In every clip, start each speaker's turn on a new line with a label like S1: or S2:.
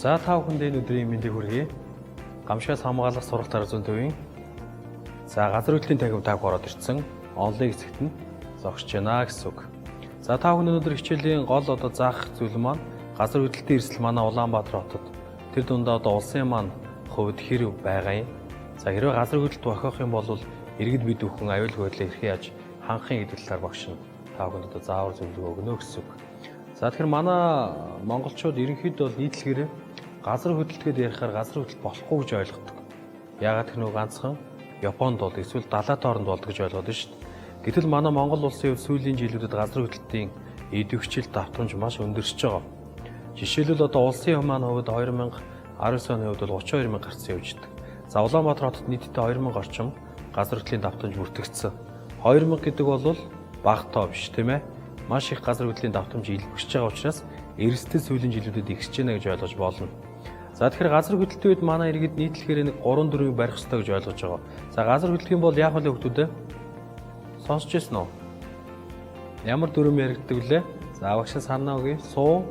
S1: За та бүхэнд энэ өдрийн мэндийг хүргэе. Гамшигаас хамгаалах сургалт арга зүйн төвийн газар хөдлөлийн тахив таг ороод ирсэн. Онлайн хэсэгт нь зогсож байна гэсэн үг. За та бүхэн өнөөдөр хичээлийн гол заах зүйл маань газар хөдлөлтийн эрсдэл манай Улаанбаатар хотод тэр дундаа улсын маань хувьд хэрэг байгаа юм. За хэрвээ газар хөдлөлт бохиох юм бол иргэд бид бүхэн аюулгүй байдлаа эрхээ яаж хангахын гэдэг талаар багш нь та бүхэнд заавар зөвлөгөө өгнө гэсэн үг. За тэгэхээр манай монголчууд ерөнхийдөө бол нийтлэгээр газар хөдлөлтөд ярихаар газар хөдлөлт болохгүй гэж ойлгодог. Яагаад тэр нэг ганцхан Японд бол эсвэл далайт хооронд болдог гэж ойлгоод байна шүү дээ. Гэтэл манай Монгол улсын хувьд сүүлийн жилүүдэд газар хөдлөлтийн идэвхжил давтамж маш өндөрсөж байгаа. Жишээлбэл улсын маань хувьд 2019 оны хувьд бол 32 мянга гарсан явждаг. За Улаанбаатар хотод нийтдээ 2000 орчим газар хөдлөлийн давтамж бүртгэгдсэн. 2000 гэдэг бол бага тоо биш тийм ээ. Маш их газар хөдлөлийн давтамж илбэгч байгаа учраас эрсдэл сүүлийн жилүүдэд ихсэж байна гэж ойлгож болно. За тэгэхээр газар хөдлөлтийн үед манай иргэд нийтлэхээр нэг 3-4-ийг барих хэрэгтэй гэж ойлгож байгаа. За газар хөдлөх юм бол яах вэ хүмүүстээ? Сонсч ирсэн үү? Ямар дүрм яригддаг вүлээ? За багшаа санаа өгье. Суу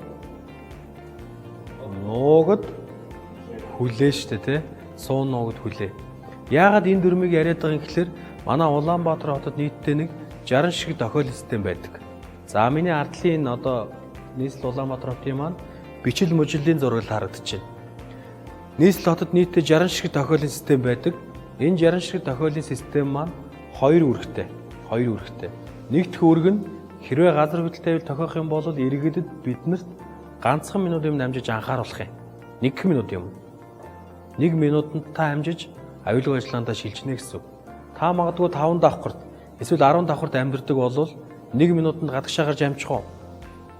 S1: нуугад хүлээ штэ тий. Суу нуугад хүлээ. Яагаад энэ дүрмийг яриад байгаа юм гэхээр манай Улаанбаатар хотод нийтдээ нэг 60 шиг тохиолын систем байдаг. За миний ардлын нийслэл Улаанбаатар хотын маань бичил мөжиллийн зураг харагдаж байна. Нийслэл хотод нийтдээ 60 шиг тохиолын систем байдаг. Энэ 60 шиг тохиолын систем маань хоёр үүрэгтэй. Нэгдүгээр үүрэг нь хэрвээ газар хөдлөлтөд тохиох юм бол иргэдэд биднэрт ганцхан минут юм намжиж анхааруулах юм. 1 минут юм. 1 минутанд та хамжиж аюулгүй ажиллагаандаа шилжинэ гэсэн үг. Та магадгүй 5 давхарт эсвэл 10 давхарт амьдардаг бол 1 минутанд гадагшаа гарч амжих уу?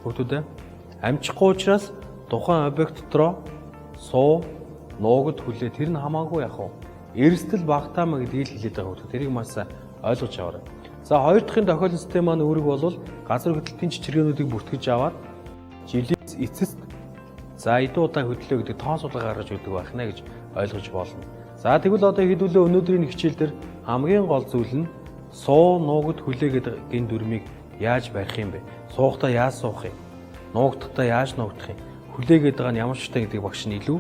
S1: Хүүхдүүд амжихгүй учраас тухайн объект дотроо суу нуугад хүлээ тэр нь хамаагүй яах вэ? Эрсдэл багтаамаа гэдгийг хэлээд байгаа хүүхдүүд. Тэрийг маш сайн ойлгож аваарай. За хоёр дахь тохиолын систем маань үүрэг бол газар хөдлөлтийн чичиргээнүүдийг бүртгэж аваад жилийн эцэст за эдэн удаа хөдлөө гэдэг тоон судалгаа гаргаж өгдөг байх нэ гэж ойлгож болно. За тэгвэл хэдүүлээ өнөөдрийн хичээл дээр хамгийн гол зүйл нь суу нуугад хүлээ гэдэг энэ дүрмийг яаж барих юм бэ? Суухдаа яаж суух юм? Нуугдахдаа яаж нуугдах юм? Хүлээ гэдэг нь ямар ч үстэй гэдэг багш нь илүү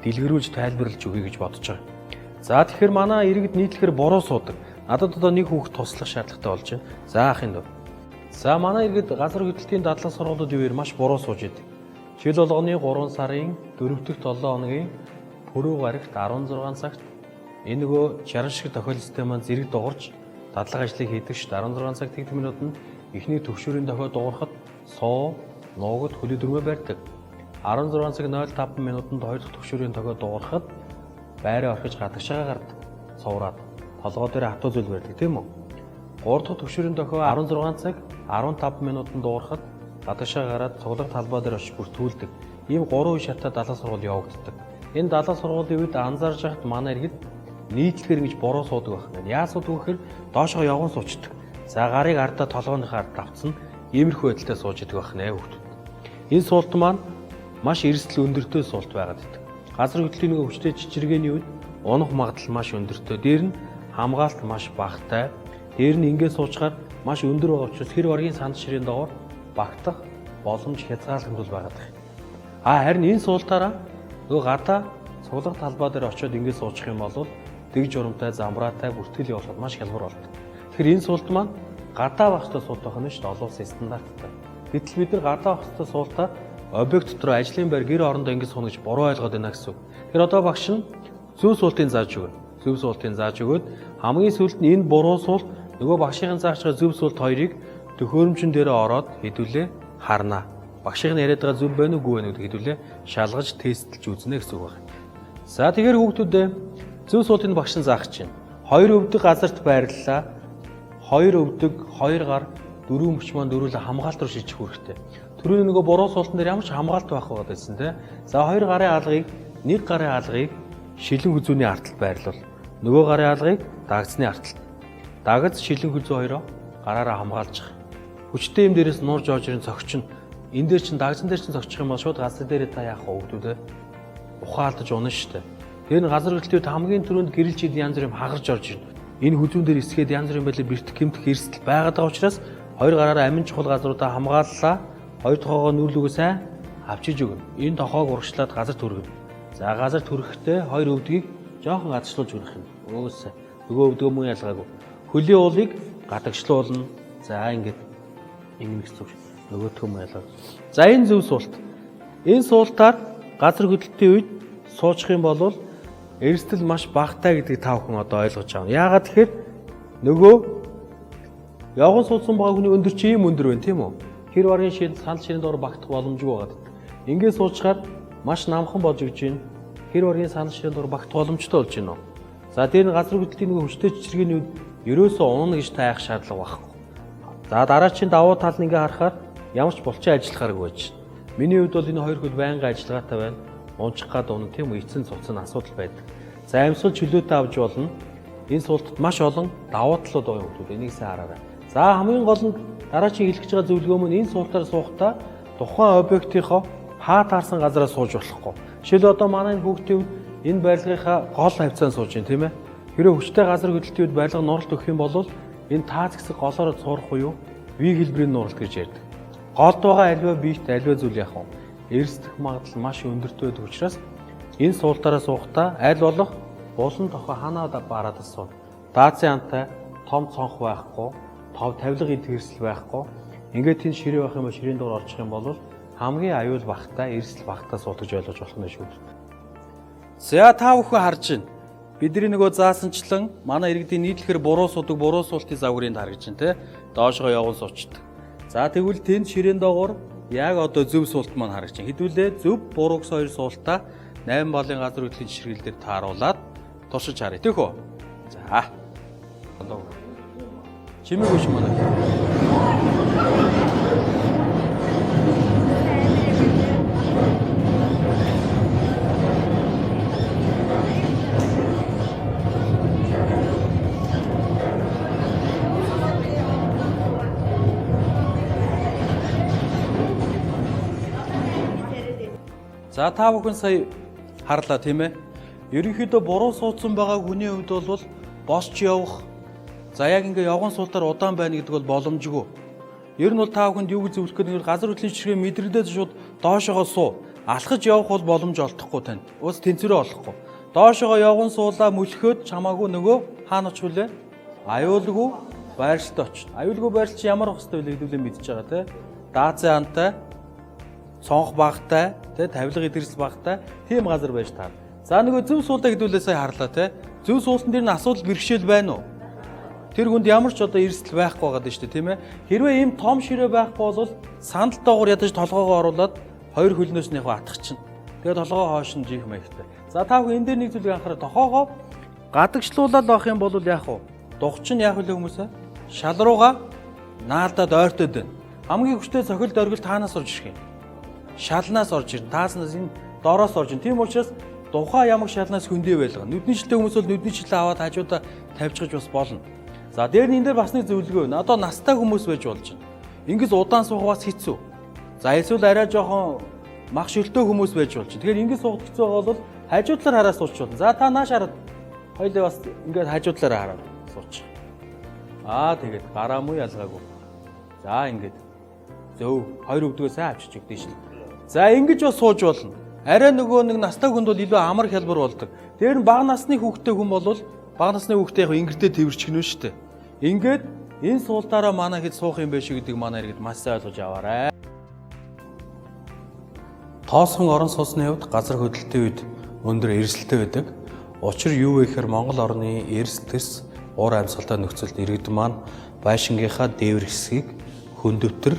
S1: дэлгэрүүлж тайлбарлаж өгье гэж бодож байгаа. За тэгэхээр манай иргэд нийтлэхээр буруу суудаг. Надад нэг хүүхэд туслах шаардлагатай болж байна. За ахын дөө. За манай иргэд газар хөдлөлтийн дадлаг сургуулиуд үеэр маш буруу сууж идэг. Жил болгоны 3 сарын 4-р 7 хоногийн пүрэв гарагт 16 цагт энэ нөгөө 60 шиг тохиолын систем маань зэрэг дуурч дадлаг ажлыг хийдэг шүү дээ. 16 цаг 10 минутанд эхний төвшөрийн дохио дуурахад суу нуугад хүлээ дүрмээ барьдаг. 16 цаг 05 минутанд хоёр дахь төвшөрийн дохио дуурахад байраа орхиж гадагшаа гардаг. Цувраад толгой дээр хатуу зүйл барьдаг тийм үү? 3 дахь төвшөрийн дохио 16 цаг 15 минутанд дуурахад гадагшаа гараад цуглах талбай дээр очиж бүртгүүлдэг. Ийм 3 үе шаттай дадлаг сургууль явагддаг. Энэ дадлаг сургуулийн үед анзаарж байхад манай иргэд нийтлэхээр ингэж буруу суудаг байна. Яа суудаг вэ гэхээр доошоо явган суучдаг. За гарыг ардаа толгойнхаа ард давцсан иймэрхүү байдалтай сууж идэг байна хүүхдүүд. Энэ суулт маань маш эрсдэл өндөртэй суулт байгаад идэг. Газар хөдлөлийн нэг өвчтэй чичиргээний үед унах магадлал маш өндөртэй. Дээр нь хамгаалалт маш багатай. Дээр нь ингээд суучгаар маш өндөр байгаа учраас хэр оргийн санд ширээний доор багтах боломж хязгаарлалт байгаад байна. Харин энэ суултаараа нөгөө гадаа цуглах талбай дээр очиод ингээд суучих юм бол дэг журамтай, замбраатай бүртгэл явуулахад маш хялбар болдог. Тэгэхээр энэ суулт маань гадаа багтаа суултах нь шүү дээ олон улсын стандарттай. Гэтэл бид нар гадаа багтаа суултаар объект дотор ажлын байр гэр орондоо ингэж сууна гэж буруу ойлгоод байна гэсэн үг. Тэгэхээр багш нь зөв суултын зааж өгнө. Зөв суултын зааж өгөөд хамгийн сүүлд нь энэ буруу суулт нөгөө багшийн зааж байгаа зөв суулт хоёрыг төхөөрөмжн дээрээ ороод хэдүүлээ харна. Багшийн яриад байгаа зөв байна уугүй байна гэдэг хэдүүлээ шалгаж тестлж үзнэ гэсэн үг байна. За тэгэхээр хүүхдүүдээ зөв суултын багш нь заах чинь 2 өвдөг газарт байрлалаа. 2 өвдөг 2 гар 4 мөч маань дөрүүл хамгаалт руу шилжих үүрэгтэй. Түрүүний нөгөө буруу суултан дээр ямар ч хамгаалт байх байсан тий. За 2 гарын алгыг 1 гарын алгыг шилэн хүзүүний арталт байрлуул. Нөгөө гарын алгыг дагцны арталт. Дагц шилэн хүзүү хоёроо гараараа хамгаалж. Хүчтэй юм дээрээс нуурж орж ирэн цогчин. Энэ дээр чин дагцан дээр чин цогчих юм бол шууд газар дээрээ та яах вэ хүүхдүүдээ? Ухаалтаж унаа штэ. Тэр газар хөдлөлтөд хамгийн түрүүнд гэрэл жил янз бүр юм хагарч орж ирнэ. Энэ хүзүүн дээр эсгээд янз бүрийн байдлаар бэртэх гэмтэх эрсдэл байгаад байгаа учраас хоёр гараараа амин чухал газруудаа хамгааллаа. Хоёр тохоогоо нүүрлүгөө сайн авчиж өгнө. Энэ тохоог урагшлаад газар түргэнэ. За газар түрхэхдээ хоёр өвдгийг жоохон гадагшлуулж өрөх юм. Өөс нөгөө өвдгөө мөн ялгаагүй. Хөлийн уулыг гадагшлуулна. За ингээд ингэх зүг нөгөөтгөө мөн ялгаа. За энэ зөв суулт. Энэ суултаар газар хөдлөлтийн үед суучих юм бол эрсдэл маш багатай гэдгийг та бүхэн одоо ойлгож байгаа. Яагаад тэгэхээр нөгөө явган суудсан байгаа хүний өндөр чи ийм өндөр байна тийм үү? Тэр баргийн шин санал шинэнд ор багтах боломжгүй байгаа. Ингээд суучгаар маш намхан болж өгч байна. Тэр баргийн санал шинэнд ор багтах боломжтой болж байна. За тэр газар хөдлөлтийн нөгөө хүчтэй чичиргээний үед ерөөсөө унана гэж таах шаардлага байхгүй. За дараачийн давуу тал нь ингээ харахаар ямар ч булчин ажиллахааргүй байж. Миний хувьд бол энэ хоёр хөл байнга ажиллагаатай байна. Унчих гад унаа тийм үү? Эцэн цуцсан асуудал байдаг. За амьсгал чөлөөтэй авч болно. Энэ суултад маш олон давуу талууд байгаа юм хүмүүс. Энийг сайн хараарай. За хамгийн гол нь дараачийн хэлж байгаа зөвлөгөө мөн энэ суултаар суухдаа тухайн объектийнхоо хаа таарсан газараа сууж болохгүй. Жишээл одоо манай энэ хүүхдийн үед энэ барилгынхаа гол хавцаанд сууж байна тийм ээ. Хэрэв хүчтэй газар хөдлөлтийн үед барилга нуралт өгөх юм бол энэ таац хэсэг голоор цуурах буюу V хэлбэрийн нуралт гэж ярьдаг. Голд байгаа альва биет альва зүйл яах вэ? Эрсдэх магадлал маш өндөртэй байдаг учраас энэ суултаараа суухдаа аль болох булан тохоо ханаад бараад суу. Даацын антай том цонх байхгүй, тов тавилга эд хэрсэл байхгүй. Ингээд энэ ширээ байх юм ба ширээн доор орчих юм бол хамгийн аюул багтай, эрсдэл багтай суулгаж ойлгож болох нь шүү. За та бүхэн харж байна. Бидний нөгөө заасанчлан манай иргэдийн нийтлэхэр буруу судаг, буруу суултын загварыг харж байна те. Доошгоо явган суучдаг. За тэгвэл тэнд ширээн доогоор яг одоо зөв суулт маань харагч. Хэдүүлээ зөв буруугс хоёр суултаа 8 баллын газар хөдлөлийн жишрэл дээр тааруулаад туршиж харъя. Тээх үү? За. Чимээгүй ш манай. За та бүхэн сая харлаа тийм ээ. Ерөнхийдөө буруу суудсан байгаа хүний хувьд бол босч явах. За яг ингээ явган суултаар удаан байна гэдэг бол боломжгүй. Ер нь бол та бүхэнд юу гэж зөвлөх гэдэг нь газар хөдлөлийн жишрээ мэдрэлдээ шууд доошогоо суу. Алхаж явах бол боломж олдохгүй танд. Ус тэнцвэрээ олохгүй. Доошогоо явган суулаа мөлхөөд чамаагүй нөгөө хаана очих вүлээ? Аюулгүй байршилд очих. Аюулгүй байршил чи ямар байх хэвээр хэлүүлээ мэдчихэж байгаа те. Даацын антай цонх багтай, тэ тавилга идэрс багтай тийм газар байж таа. За нөгөө зөв суултаа хэдүүлээ сая харлаа те. Зөв суултан дээр нь асуудал бэрхшээл байна уу? Тэр хүнд ямар ч одоо эрсдэл байхгүй байгаа дээ шүү дээ тийм ээ. Хэрвээ ийм том ширээ байхгүй бол сандал доогоор ядаж толгоогоо оруулаад хоёр хөлнөөс нь яг атгах чинь. Тэгээд толгоо хоош нь жих маягтай. За та бүхэн энэ дээр нэг зүйлийг анхаараа тохоогоо гадагшлуулаад авах юм бол яах вэ? Дух чинь яах вэ хүмүүсээ? Шал руугаа наалдаад ойртоод байна. Хамгийн хүчтэй цохилт оргил таанаас орж ирэх юм. Шалнаас орж ирнэ. Тааснаас энэ доороос орж ирнэ. Тийм учраас тухайн ямаг шалнаас хөндөө байлгаа. Нүдний шилтэй хүмүүс бол нүдний шилээ аваад хажуудаа тавьчихж бас болно. За дээр нь энэ дээр бас нэг зөвлөгөө байна. Одоо настай хүмүүс байж болж байна. Ингээс удаан суух бас хэцүү. За эсвэл арай жоохон мах шөлтөө хүмүүс байж болж байна. Тэгэхээр ингээс суух хэцүү байгаа бол хажуудлаар хараа сууч болно. За та нааш хараад хоёлаа бас ингээд хажуудлаараа хараад сууч. Тэгээд гараа муу ялгаагүй. За ингээд зөв хоёр өвдгөө сайн авчиж өгдөө шил. За ингэж бас сууж болно. Арай нөгөө нэг настай хүнд бол илүү амар хялбар болдог. Тэр нь бага насны хүүхдтэй хүн бол бага насны хүүхдээ яг ингэрдээ тэрвэрчгнэ шүү дээ. Ингээд энэ суултаараа манай хэд суух юм бэ шүү гэдэг манай иргэд маш сайн ойлгож аваарай. Тоосхон орон сууцны хувьд газар хөдлөлтийн үед өндөр эрсдэлтэй байдаг. Учир юу вэ гэхээр Монгол орны эрс тэрс уур амьсгалтай нөхцөлд иргэдэн маань байшингийнхаа дээвэр хэсгийг хөндөтөр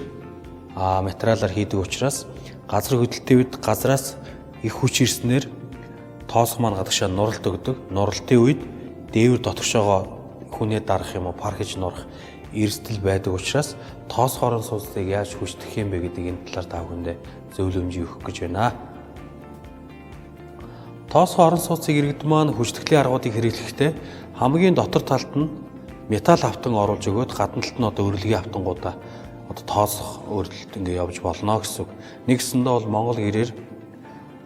S1: материалаар хийдэг учраас газар хөдлөлтийн үед газраас их хүч ирснээр тоосх маань гадагшаа нуралт өгдөг. Нуралтын үед дээвэр дотгошоогоо хүнээ дарах юм уу пар хийж нурах эрсдэл байдаг учраас тоосх орон сууцыг яаж хүчтэх юм бэ гэдэг энэ талаар та бүхэндээ зөвлөмж өгөх гэж байна. Тоосх орон сууцыг иргэд маань хүчтэхлийн аргуудыг хэрэглэхдээ хамгийн дотор талд нь металл автан оруулж өгөөд гадна талд нь одоо өрөлгийн автангуудаа одоо тоосох өөрчлөлт ингэ явж болно гэсэн үг. Нэгсэндээ бол монгол гэрээр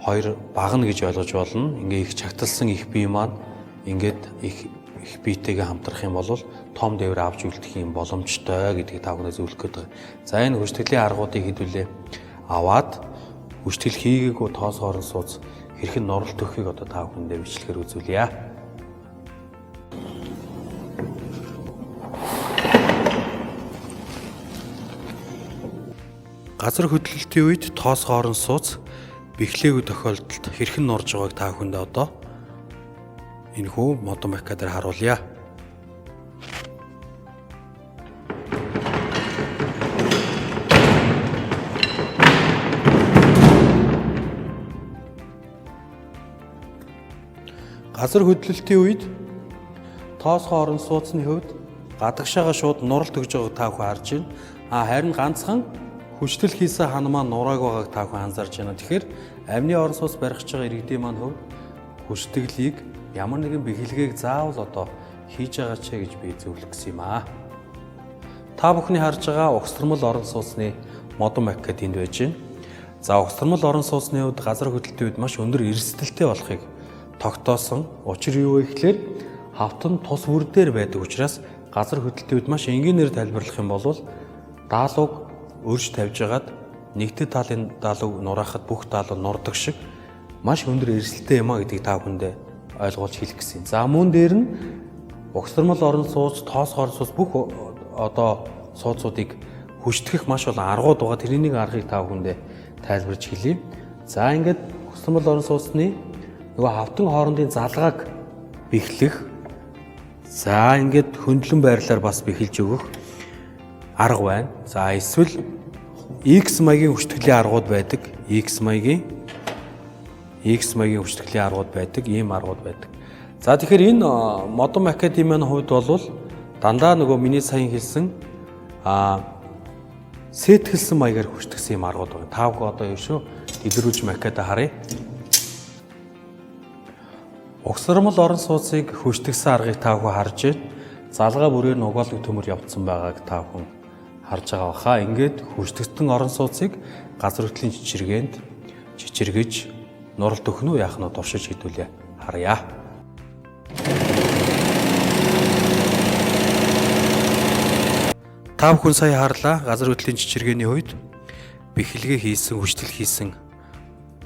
S1: хоёр багна гэж ойлгож болно. Ингээ их чагталсан их бие маань ингээд их биетэйгээ хамтрах юм бол том дээвэр авч үлдэх юм боломжтой гэдгийг та бүхэн зөвлөх гээд байна. За энэ хүчтэхлийн аргуудыг хэдүүлээ аваад хүчтгэл хийгээгүй тоос хоорон сууц хэрхэн норлт өгөхийг одоо та бүхэндээ бичлэгээр үзүүлье. Газар хөдлөлтийн үед тоос хоорон сууц бэхлээгүй тохиолдолд хэрхэн норж байгааг та бүхэндээ одоо энэхүү модон макет дээр харуулъя. Газар хөдлөлтийн үед тоос хоорон сууцны хувьд гадагшаага шууд нуралт өгж байгааг та бүхэн харж байна. Харин ганцхан хүчтэл хийсэн хан маань нурааг байгааг та бүхэн анзаарж байна. Тэгэхээр амны орон сууц барих гэж байгаа иргэдийн маань хувьд хүчтэглийг ямар нэгэн бэхлэгийг заавал одоо хийж байгаа ч гэж би зөвлөх гэсэн юм аа. Та бүхний харж байгаа угсармал орон сууцны модон макет энд байж байна. За угсармал орон сууцны хувьд газар хөдлөлтийн үед маш өндөр эрсдэлтэй болохыг тогтоосон. Учир юу вэ гэхээр хавтан тус бүр дээр байдаг учраас газар хөдлөлтийн үед маш энгийнээр тайлбарлах юм бол даалууг өрж тавьж агаад нэгдэл талын даалууг нураахад бүх даалуу нурдаг шиг маш өндөр эрсдэлтэй юм а гэдгийг та бүхэндээ ойлгуулж хэлэх гэсэн. За мөн дээр нь угсармал орон сууц, тоос хоорон сууц бүх одоо сууцуудыг хүчтгэх маш олон аргууд байгаа. Тэрний нэг аргыг та бүхэндээ тайлбарж хэлье. За ингээд угсармал орон сууцны нөгөө хавтан хоорондын залгааг бэхлэх. За ингээд хөндлөн байрлалаар бас бэхэлж өгөх арга байна. За эсвэл X маягийн хүчтгэлийн аргууд байдаг. X маягийн хүчтгэлийн аргууд байдаг. Ийм аргууд байдаг. За тэгэхээр энэ модон макетын хувьд бол дандаа нөгөө миний саяхан хэлсэн сэтгэлсэн маягаар хүчтгсэн юм аргууд байна. Та бүхэн одоо юу шүү? Дэлгэрүүлж макета харъя. Угсармал орон сууцыг хүчтгсэн аргыг та бүхэн харж байна. Залгаа бүрээр нь угаалгын төмөр явцсан байгааг та бүхэн харж байгаа баха. Ингээд хүчтгсэн орон сууцыг газар хөдлөлийн чичиргээнд чичиргэж нуралт өгөх нь яах нь туршиж хэдүүлээ. Харъя. Та бүхэн сая харлаа газар хөдлөлийн чичиргээний үед бэхлэгээ хийсэн, хүчтэл хийсэн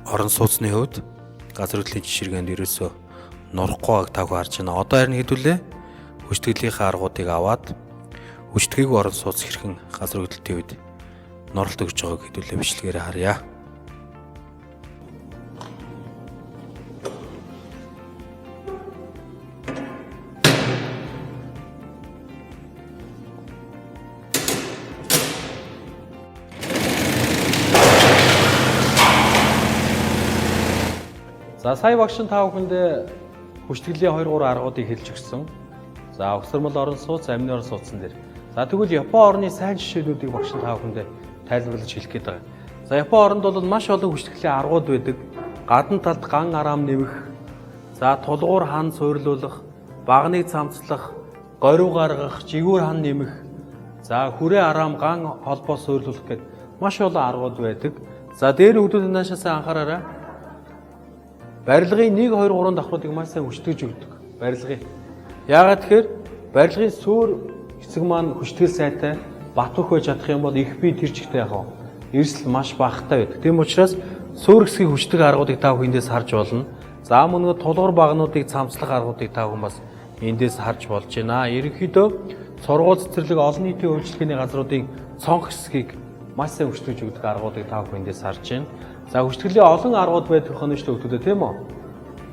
S1: орон сууцны хувьд газар хөдлөлийн чичиргээнд ерөөсөө нурахгүй байгааг та бүхэн харж байна. Одоо харин хэдүүлээ хүчтгэлийнхээ аргуудыг аваад хүчтгээгүй орон сууц хэрхэн газар хөдлөлтийн үед нуралт өгж байгааг хэдүүлээ бичлэгээр харъя. За сая багш та бүхэндээ хүчтгэлийн 2-3 аргуудыг хэлж өгсөн. За угсармал орон сууц, амны орон сууцсан дээр. За тэгвэл Япон орны сайн жишээнүүдийг багш та бүхэндээ тайлбарлаж хэлэх гээд байгаа. За Япон оронд бол маш олон хүчтгэлийн аргууд байдаг. Гадна талд ган араам нэмэх, за тулгуур хан суйрлуулах, багныг цамцлах, горив гаргах, жигүүр хан нэмэх, за хүрээ араам ган холбоо суйрлуулах гэд маш олон аргууд байдаг. За дээр өгдүүд наашаас анхаараарай. Барилгын 1 2 3 давхруудыг маш сайн хүчтгэж өгдөг. Барилгын. Яагаад тэгэхээр барилгын суур хэсэг маань хүчтгэл сайтай бат бөх байж чадах юм бол их бие тэр чигтэй яах вэ? Эрсдэл маш багатай байдаг. Тийм учраас суур хэсгийн хүчтэг аргуудыг та бүхэндээс харж болно. За мөн тулгуур багнуудыг цамцлах аргуудыг та бүхэн бас эндээс харж болж байна. Ерөнхийдөө сургууль цэцэрлэг олон нийтийн үйлчлэгээний газруудын цонх хэсгийг маш сайн хүчтгэж өгдөг аргуудыг та бүхэн эндээс харж байна. За хүчтгэлийн олон аргууд байдаг хоноштой өгдөө тийм үү?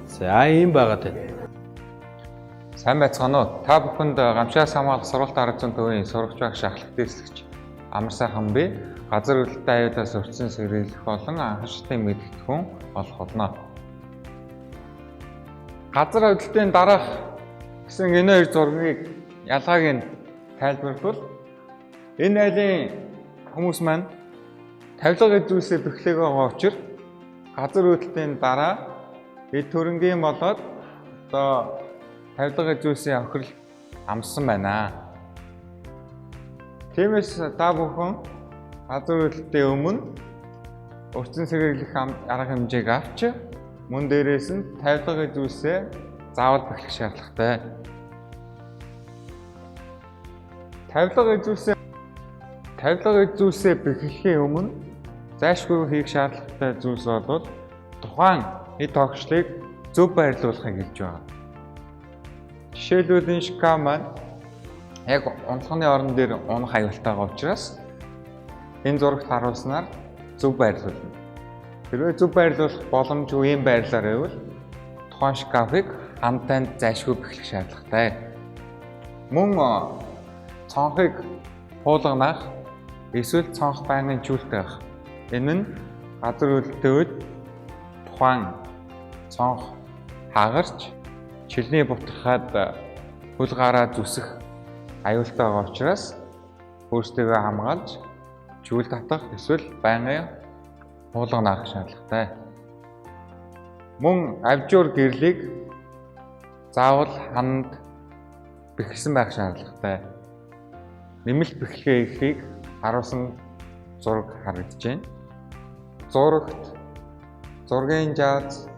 S1: За ийм байгаад байна.
S2: Сайн байцгаана уу? Та бүхэнд гамшаас хамгаалах сургалт арга зүйн төвийн сурагч багш ахлах дэслэгч Амар сайхан би газар хөдлөлтөд аюулаас өртсөн сэргийлэх болон анхааралтай мэдгэдэгхэн болох болно. Газар хөдлөлтийн дараах гэсэн энэ хоёр зургийг ялгааг нь тайлбарлавал энэ айлын хүмүүс маань тавилга зүйлсээ бэхлээг байгаа учраас газар хөдлөлтийн дараа эд төрөнгийн болоод одоо тавилга зүйлсийн охирол амссан байна. Тиймээс та бүхэн газар хөдлөлтийн өмнө өртсөн сэргийлэх арга хэмжээг авч мөн дээрээс нь тавилга зүйлсээ заавал бэхлэх шаардлагатай. Тавилга зүйлсээ бэхлэхийн өмнө зайлшгүй хийх шаардлагатай зүйлс бол тухайн эд тогшлыг зөв байрлуулахыг хэлж байгаа. Жишээлбэл энэ шкаф маань яг унтлагын орон дээр унах аюултайгаа учраас энэ зурагт харуулснаар зөв байрлуулна. Хэрвээ зөв байрлуулах боломжгүй юм байрлалаар байвал тухайн шкафыг хамтанд зайлшгүй бэхлэх шаардлагатай. Мөн цонхыг хуулганах эсвэл цонх байнгын чүүлтэй байх. Энэ нь газар үйлдэлтэй үед тухайн цонх хагарч чихний бутрахад хөл гараа зүсэх аюултай байгаа учраас өөрсдөө хамгаалж чүүл татах эсвэл байнгын хуулганах шаардлагатай. Мөн авжуур гэрлийг заавал ханд бэхэлсэн байх шаардлагатай. Нэмэлт бэхлэгээ хийхийг харуулсан зураг харагдаж байна. Зурагт зургийн жааз,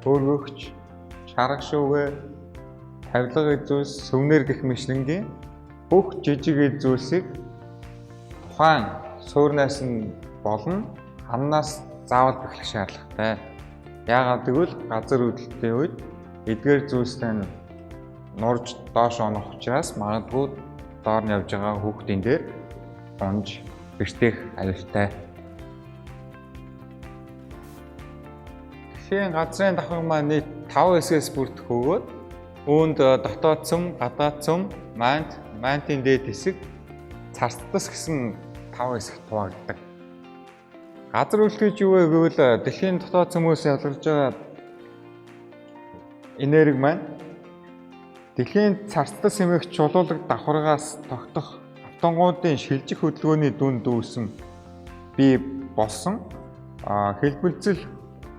S2: хөргөгч, шарга шүүгээ, тавилга зүйлс, сүвнэр гэх мэтлэнгийн бүх жижиг зүйлсийг тухайн суурнаас нь болон хамнаас заавал бэхлэх шаардлагатай. Яагаад гэвэл газар үйлдэлтийн үед эдгээр зүйлстэй нурж доош онох учраас магадгүй доор нь явж байгаа хүүхдийн дээр унж бэртэх аюултай. Тэгэхээр газрын давхар маань нийт 5 хэсгээс бүрдэх бөгөөд үүнд дотоод цөм, гадаад цөм, мантийн дээд хэсэг, царцдас гэсэн 5 хэсэгт хуваагддаг. Газар үйлдэл юу вэ гэвэл дэлхийн дотоод цөмөөс ялгарч байгаа энерги маань дэлхийн царцдас хэмээх чулуулаг давхаргаас тогтох автонгуудын шилжих хөдөлгөөний дүнд үүсэн бий болсон хэлбэлзэл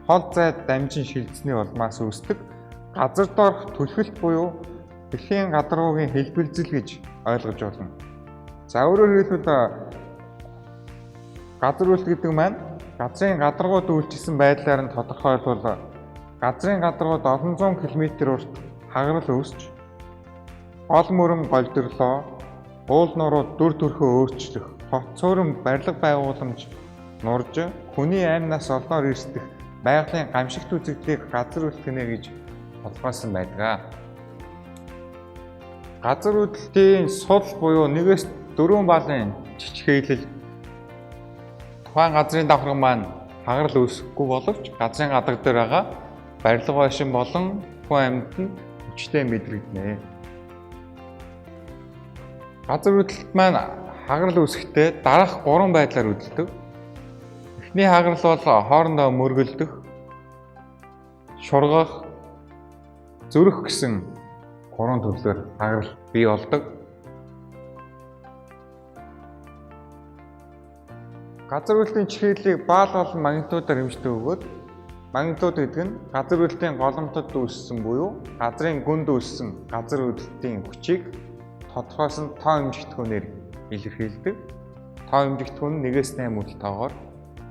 S2: хол зайд дамжин шилжсэний улмаас үүсдэг газар доорх түлхэлт буюу дэлхийн гадаргуугийн хэлбэлзэл гэж ойлгож болно. За өөрөөр хэлбэл газар үйлдэл гэдэг маань газрын гадаргууд үйлчилсэн байдлаар нь тодорхойлбол газрын гадаргууд олон зуун километр урт хагарал үүсч гол мөрөн голдөрлөө, уул нуруу дүр төрхөө өөрчлөх, хот цөөрөн барилга байгууламж нурж, хүний аймнаас олноор ирсдэх байгалийн гамшигт үзэгдлийг газар үйлдэлнэ гэж тодорхойлсон байдаг. Газар үйлдлийн сул буюу 1-4 балын жижигхээлэл тухайн газрын давхар маань хагарал үүсэхгүй боловч газрын гадар дээр байгаа барилга байшин болон хүн амьтанд хүчтэй мэдрэгдэнэ. Газар үйлдэлт маань хагарал үүсэхдээ дараах 3 байдлаар үйлддэг. Эхний хагарал бол хоорондоо мөргөлдөх, шургах, зүрх гэсэн 3 төрлөөр хагарал бий болдог. Газар үйлдлийн чихээлийг баал болон магнитудаар хэмждэг өгөөд магнитуд гэдэг нь газар үйлдлийн голомтод үүссэн буюу газрын гүнд үүссэн газар үйлдлийн хүчийг тодорхойлсон тоо хэмжигдэхүүнээр илэрхийлдэг. Тоо хэмжигдэхүүн нь 1-8 үлтоогоор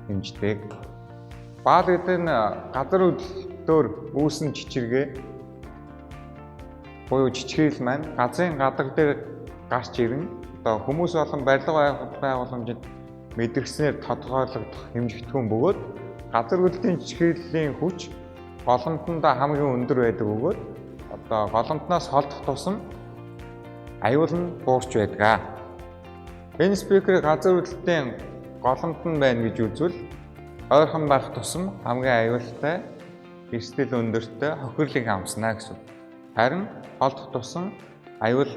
S2: хэмждэг. Баал гэдэг нь газар үйлдэлтөөр үүсэн чичиргээ буюу жижигхээлэл маань газрын гадар дээр гарч ирнэ. Одоо хүмүүс болон барилга байгууламжид мэдэрснээр тодорхойлогдох хэмжигдэхүүн бөгөөд газар үйлдлийн жижигхээллийн хүч голомтондоо хамгийн өндөр байдаг бөгөөд одоо голомтноос холдох тусам аюул нь буурч байдаг. Энэ спикерийг газар үйлдлийн голомт нь байна гэж үзвэл ойрхон байх тусам хамгийн аюултай, эрсдэл өндөртэй хохирлыг хамснаа гэсэн. Харин холдох тусам аюул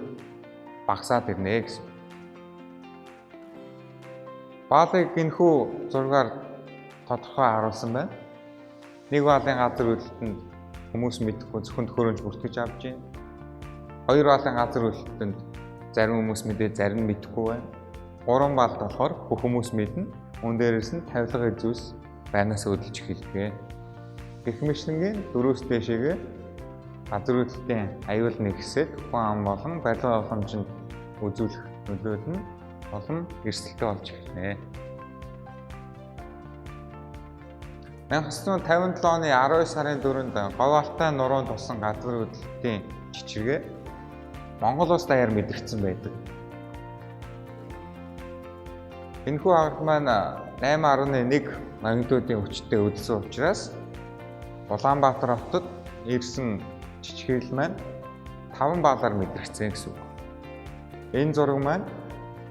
S2: багасаад ирнэ гэсэн. Баалыг энэхүү зургаар тодорхой харуулсан байна. Нэг баалын газар үйлдэлтэнд хүмүүс мэдэхгүй зөвхөн төхөөрөмж бүртгэж авч байна. 2 баалын газар үйлдэлтэнд зарим хүмүүс мэдээ, зарим нь мэдэхгүй байна. 3 баалд болохоор бүх хүмүүс мэднэ. Үүн дээрээс нь тавилга зүйлс байнаас өдөлж эхэлдэг. Гэх мэтлэнгийн 4-өөс дээшээгээ газар үйлдлийн аюул нэгсээд хүн ам болон барилга боломжинд үзүүлэх нөлөөлөл нь олон эрсдэлтэй болж эхэлнэ. 1957 оны 12 сарын 4-нд Говьалтай нуруунд тусан газар үйлдлийн жичиргээ Монгол улс даяар мэдэгдсэн байдаг. Энэхүү хагалт маань 8.1 магнитудын хүчтэй өдсөн учраас Улаанбаатар хотод ирсэн жижигхэрэл маань 5 баллаар мэдрэгдсэн гэсэн үг. Энэ зураг маань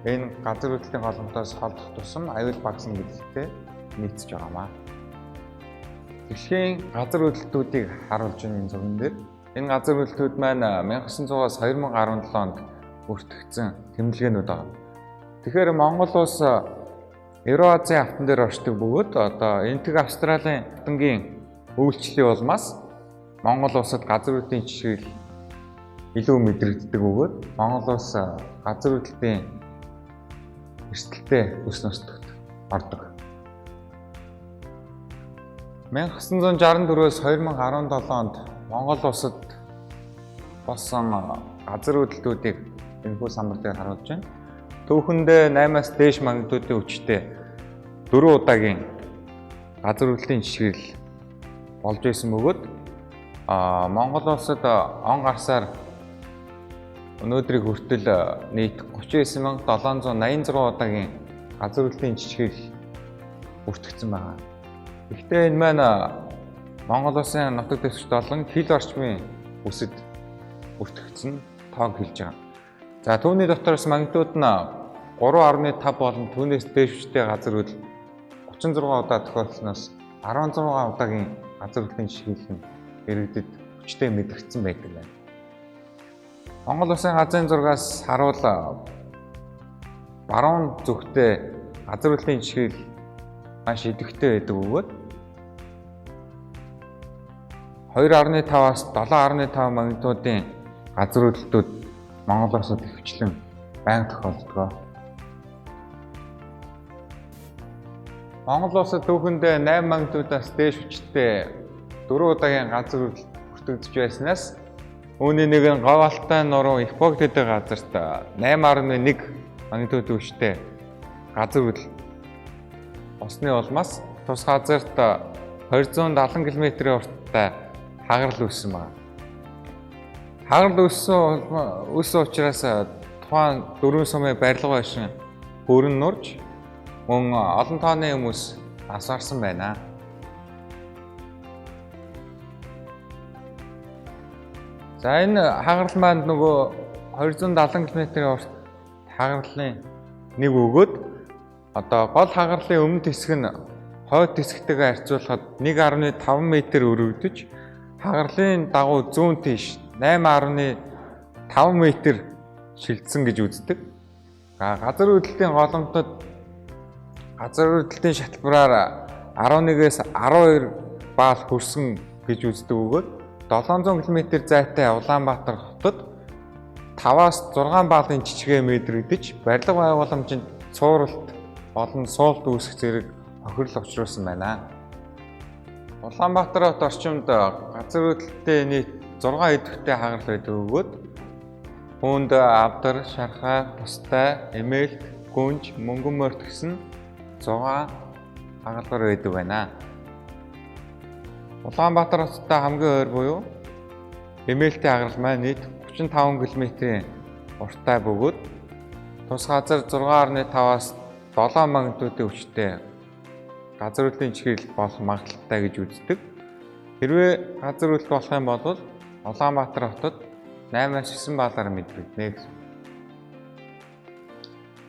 S2: энэ газар хөдлөлийн голомтоос холдох тусам аюул багсан гэдэгтэй нийцэж байгаамаа. Дэлхийн газар хөдлөлтүүдийг харуулж байгаа энэ зурган дээр энэ газар хөдлөлтүүд маань 1900-аас 2017 онд бүртгэгдсэн тэмдэглээнүүд байгаа. Тэгэхээр Монгол улс Евразийн автан дээр оршдог бөгөөд одоо Энэтхэг Австралийн хатангийн үйлчлэлийн улмаас Монгол улсад газар хөдлөлийн жишээл илүү мэдрэгддэг бөгөөд Монгол улс газар хөдлөлийн эрсдэлтэй бүс нутагт ордог. 1964-өөс 2017 онд Монгол улсад болсон газар хөдлөлтүүдийг энэхүү самбар дээр харуулж байна. Түүхэндээ 8-аас дээш магнитудын хүчтэй 4 удаагийн газар хөдлөлийн жишээл болж байсан бөгөөд Монгол улсад он гарсаар өнөөдрийг хүртэл нийт 39,786 удаагийн газар хөдлөлийн жишээл бүртгэгдсэн байна. Гэхдээ энэ маань Монгол улсын нутаг дэвсгэрт олон хил орчмын бүсэд бүртгэгдсэн тоог хэлж байгаа. За түүний дотроос магнитуд нь 3.5 болон түүнээс дээш хүчтэй газар хөдлөл 36 удаа тохиолдсноос 16 удаагийн газар хөдлөлийн жишээл нь иргэдэд хүчтэй мэдрэгдсэн байдаг байна. Монгол улсын газрын зургаас харуул баруун зүгтээ газар хөдлөлийн жишээл маш идэвхтэй байдаг бөгөөд 2.5-аас 7.5 магнитудын газар хөдлөлтүүд Монгол улсад ихэвчлэн байнга тохиолддог. Монгол улсад түүхэндээ 8 магнитудаас дээш хүчтэй 4 удаагийн газар хөдлөлт бүртгэгдэж байснаас үүний нэг нь Говьалтай нуруу Иппок гэдэг газарт 8.1 магнитудын хүчтэй газар хөдлөлт болсны улмаас тус газарт 270 км-ийн урттай хагарал үүссэн байна. Хагарал үүссэн учраас тухайн 4 сумын барилга байшин бүрэн нурж мөн олон тооны хүмүүс асарсан байна. За энэ хагарал маань нөгөө 270 км-ийн урт хагарлын нэг өгөөд одоо гол хагарлын өмнөд хэсэг нь хойд хэсэгтэйгээ харьцуулахад 1.5 м өргөгдөж хагарлын дагуу зүүн тийш 8.5 м шилжсэн гэж үздэг. Газар хөдлөлийн голомтод газар хөдлөлийн шаталбараар 11-ээс 12 баал хүрсэн гэж үздэг бөгөөд 700 км зайтай Улаанбаатар хотод 5-аас 6 баалын жижигхэн мэдрэгдэж барилга байгууламжинд цууралт болон суулт үүсэх зэрэг тохирол учруулсан байна. Улаанбаатар хот орчимд газар хөдлөлттэй нийт 6 идэвхтэй хагарал байдаг бөгөөд үүнд авдар, шархай, бустай, эмээлт, гүнж, мөнгөн морьт гэсэн 6 хагалгаар байдаг байна. Улаанбаатар хоттой хамгийн ойр буюу эмээлтийн хагарал маань нийт 35 км-ийн урттай бөгөөд тус газар 6.5-аас 7 магнитудын хүчтэй газар хөдлөлийн жишээл болох магадaltaй гэж үздэг. Хэрвээ газар хөдлөлт болох юм бол Улаанбаатар хотод 8-аас 9 баллаар мэдрэгдэнэ гэсэн.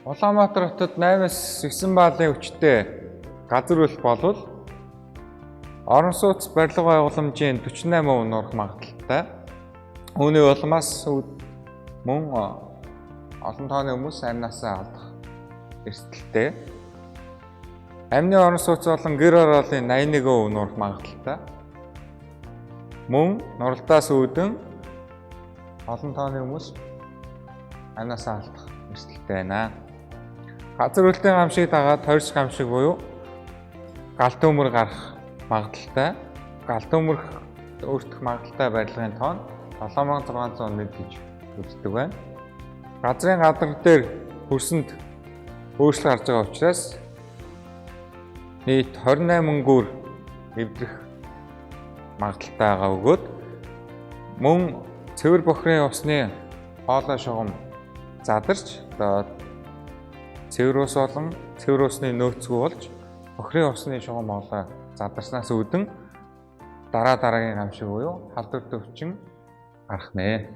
S2: Улаанбаатар хотод 8-аас 9 баллын хүчтэй газар хөдлөлт болвол орон сууц барилга байгууламжийн 48% нуурах магадaltaй. Үүний улмаас мөн олон тооны хүмүүс амнасаа алдах эрсдэлтэй. Амны орон сууц болон гэр ороолын 81% нуурах магадaltaй. Мөн нуралдаас үүдэн олон тооны хүмүүс амнасаа алдах эрсдэлтэй байна. Газар хөдлөлийн гамшиг дагаад хорьж гамшиг буюу гал төмөр гарах магадaltaй. Гал төмөр өөрчлөх магадaltaй барилгын тоон 7601 гэж үздэг байна. Газрын гадар дээр хөрсөнд өөрчлөлт гарч байгаа учраас нийт 28 гүр эвдрэх магадaltaй байгаа бөгөөд мөн цэвэр бохирын усны хоолой шугам задарч одоо цэврөөс болон цэврөөсний нөөцгүй болж охирын усны шугам болоо задарснаас үүдэн дараагийн гам шиг буюу халдвар төвчин гарах нэ.